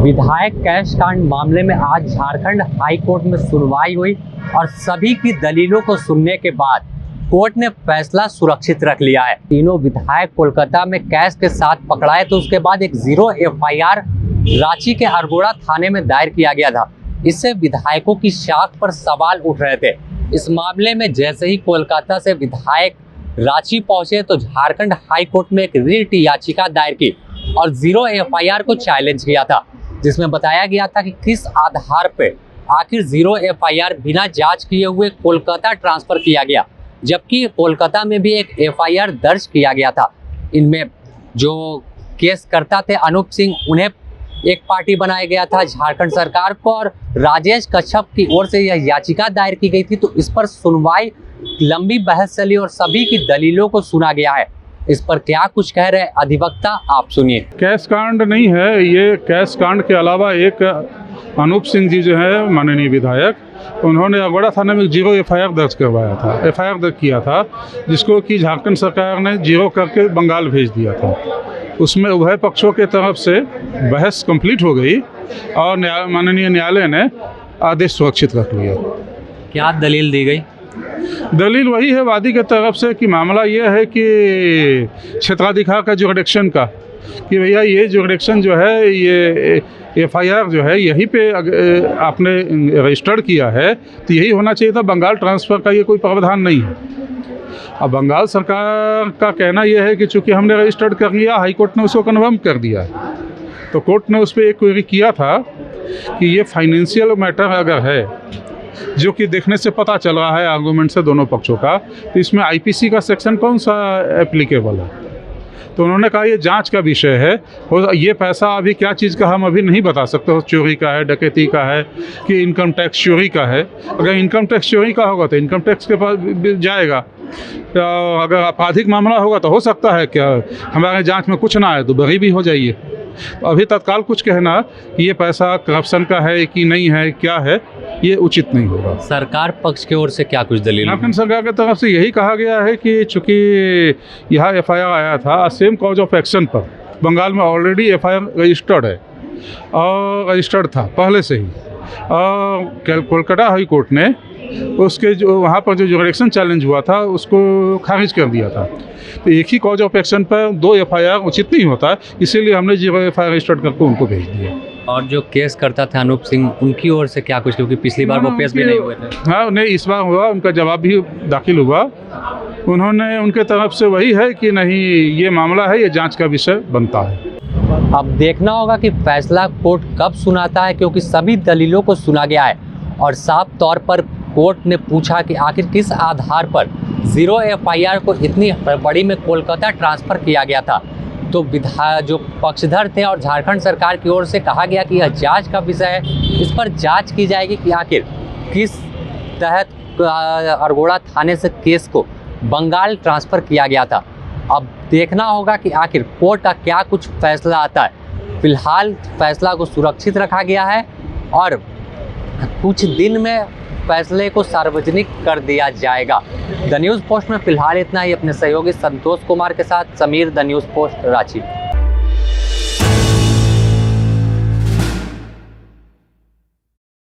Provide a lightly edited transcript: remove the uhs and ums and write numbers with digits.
विधायक कैश कांड मामले में आज झारखंड हाई कोर्ट में सुनवाई हुई और सभी की दलीलों को सुनने के बाद कोर्ट ने फैसला सुरक्षित रख लिया है। तीनों विधायक कोलकाता में कैश के साथ पकड़ाए तो उसके बाद एक 0 एफआईआर रांची के अरगोड़ा थाने में दायर किया गया था। इससे विधायकों की साख पर सवाल उठ रहे थे। इस मामले में जैसे ही कोलकाता से विधायक रांची पहुंचे तो झारखंड हाई कोर्ट में एक रिट याचिका दायर की और 0 एफआईआर को चैलेंज किया था, जिसमें बताया गया था कि किस आधार पे आखिर 0 एफआईआर बिना जांच किए हुए कोलकाता ट्रांसफर किया गया, जबकि कोलकाता में भी एक एफआईआर दर्ज किया गया था। इनमें जो केस करता थे अनूप सिंह, उन्हें एक पार्टी बनाया गया था झारखंड सरकार को, और राजेश कच्छप की ओर से यह याचिका दायर की गई थी। तो इस पर सुनवाई लंबी बहस चली और सभी की दलीलों को सुना गया है। इस पर क्या कुछ कह रहे अधिवक्ता, आप सुनिए। कैश कांड नहीं है ये। कैश कांड के अलावा एक अनूप सिंह जी जो है माननीय विधायक, उन्होंने अरगोड़ा थाने में 0 एफआईआर दर्ज करवाया था, एफआईआर दर्ज किया था, जिसको कि झारखंड सरकार ने 0 करके बंगाल भेज दिया था। उसमें उभय पक्षों के तरफ से बहस कंप्लीट हो गई और माननीय न्यायालय ने आदेश सुरक्षित रख लिया। क्या दलील दी गई? दलील वही है वादी के तरफ से कि मामला ये है कि क्षेत्राधिकार का जुरिडिक्शन का, कि भैया ये जुरिडिक्शन जो है, ये एफआईआर जो है यहीं पे आपने रजिस्टर्ड किया है तो यही होना चाहिए था। बंगाल ट्रांसफ़र का ये कोई प्रावधान नहीं है। अब बंगाल सरकार का कहना यह है कि चूँकि हमने रजिस्टर्ड कर लिया, हाई कोर्ट ने उसको कन्फर्म कर दिया है, तो कोर्ट ने उस पर एक क्वेरी किया था कि ये फाइनेंशियल मैटर अगर है, जो कि देखने से पता चल रहा है आर्गूमेंट से दोनों पक्षों का, तो इसमें आईपीसी का सेक्शन कौन सा एप्लीकेबल है। तो उन्होंने कहा ये जांच का विषय है, और ये पैसा अभी क्या चीज़ का हम अभी नहीं बता सकते, हो चोरी का है, डकैती का है, कि इनकम टैक्स चोरी का है। अगर इनकम टैक्स चोरी का होगा तो इनकम टैक्स के पास जाएगा, तो अगर आपराधिक मामला होगा तो हो सकता है क्या हमारे जांच में कुछ ना आए तो बरी भी हो जाइए। अभी तत्काल कुछ कहना कि ये पैसा करप्शन का है कि नहीं है, क्या है, ये उचित नहीं होगा। सरकार पक्ष की ओर से क्या कुछ दलील? झारखंड सरकार की तरफ से यही कहा गया है कि चूँकि यह एफआईआर आया था सेम कॉज ऑफ एक्शन पर, बंगाल में ऑलरेडी एफआईआर रजिस्टर्ड है और रजिस्टर्ड था पहले से ही, और कोलकाता हाई कोर्ट ने उसके जो वहाँ पर जो जुरिडिक्शन चैलेंज हुआ था उसको खारिज कर दिया था। तो एक ही कॉज ऑफ एक्शन पर 2 एफआईआर उचित नहीं होता, इसीलिए हमने 0 एफआईआर रजिस्टर्ड करके उनको भेज दिया। और जो केस करता था अनूप सिंह, उनकी ओर से क्या कुछ, क्योंकि पिछली बार वो पेश भी नहीं हुए थे? हाँ, नहीं, इस बार हुआ, उनका जवाब भी दाखिल हुआ। उन्होंने उनके तरफ से वही है कि नहीं, ये मामला है, ये जांच का विषय बनता है। अब देखना होगा कि फैसला कोर्ट कब सुनाता है, क्योंकि सभी दलीलों को सुना गया है और साफ तौर पर कोर्ट ने पूछा कि आखिर किस आधार पर 0 एफआईआर को इतनी बड़ी में कोलकाता ट्रांसफ़र किया गया था। तो जो पक्षधर थे और झारखंड सरकार की ओर से कहा गया कि यह जांच का विषय है, इस पर जांच की जाएगी कि आखिर किस तहत अरगोड़ा थाने से केस को बंगाल ट्रांसफ़र किया गया था। अब देखना होगा कि आखिर कोर्ट का क्या कुछ फैसला आता है। फिलहाल फैसला को सुरक्षित रखा गया है और कुछ दिन में फैसले को सार्वजनिक कर दिया जाएगा। द न्यूज़ पोस्ट में फिलहाल इतना ही। अपने सहयोगी संतोष कुमार के साथ Sameer, the news post, Ranchi.